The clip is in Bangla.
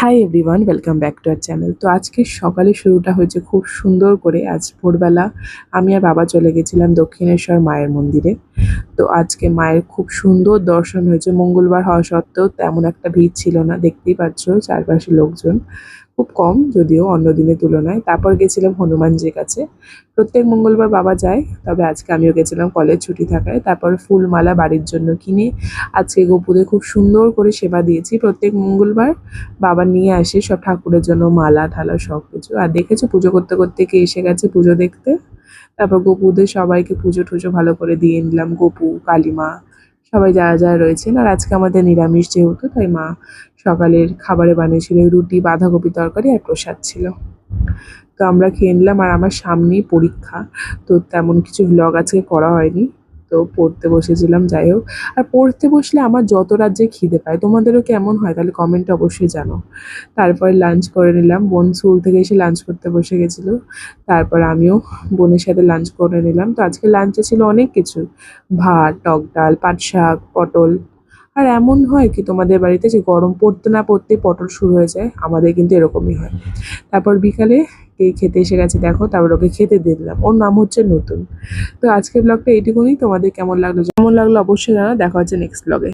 Hi everyone, welcome back to our channel. তো আজকে সকালে শুরুটা হয়েছে খুব সুন্দর করে। আজ ভোরবেলা আমি আর বাবা চলে গেছিলাম দক্ষিণেশ্বর মায়ের মন্দিরে। তো আজকে মায়ের খুব সুন্দর দর্শন হয়েছে। মঙ্গলবার হওয়া সত্ত্বেও তেমন একটা ভিড় ছিল না, দেখতেই পাচ্ছ চারপাশে লোকজন খুব কম, যদিও অন্য দিনের তুলনায়। তারপর গেছিলাম হনুমানজির কাছে। প্রত্যেক মঙ্গলবার বাবা যায়, তবে আজকে আমিও গেছিলাম কলেজ ছুটি থাকায়। তারপর ফুলমালা বাড়ির জন্য কিনে আজকে গোপুদের খুব সুন্দর করে সেবা দিয়েছি। প্রত্যেক মঙ্গলবার বাবা নিয়ে আসে সব ঠাকুরের জন্য মালা ঠালা সব কিছু। আর দেখেছো পুজো করতে করতে কে এসে গেছে পুজো দেখতে। তারপর গোপুদের সবাইকে পুজো টুজো ভালো করে দিয়ে নিলাম, গোপু কালিমা সবাই যারা যারা রয়েছেন। আর আজকে আমাদের নিরামিষ যেহেতু, তাই মা সকালের খাবারে বানিয়েছিল রুটি, বাঁধাকপি তরকারি আর প্রসাদ ছিল। তো আমরা খেয়ে নিলাম। আর আমার সামনেই পরীক্ষা, তো তেমন কিছু ভ্লগ আজকে করা হয়নি। তো পড়তে বসেছিলাম, যাই হোক। আর পড়তে বসলে আমার যত রাজ্যে খিদে পায়, তোমাদেরও কেমন হয় তাহলে কমেন্টে অবশ্যই জানো। তারপরে লাঞ্চ করে নিলাম, বোন স্কুল থেকে এসে লাঞ্চ করতে বসে গেছিলো। তারপর আমিও বোনের সাথে লাঞ্চ করে নিলাম। তো আজকে লাঞ্চে ছিল অনেক কিছু, ভাত, টক ডাল, পাট শাক, পটল। আর এমন হয় কি তোমাদের বাড়িতে যে গরম পড়তে না পড়তেই পটল শুরু হয়ে যায়, আমাদের কিন্তু এরকমই হয়। তারপর বিকালে কে খেতে এসে গেছে দেখো, তারপর ওকে খেতে দিলাম। ওর নাম হচ্ছে নতুন। তো আজকের ব্লগটা এইটুকুনি। তোমাদের কেমন লাগলো অবশ্যই জানাও। দেখা হচ্ছে নেক্সট ব্লগে।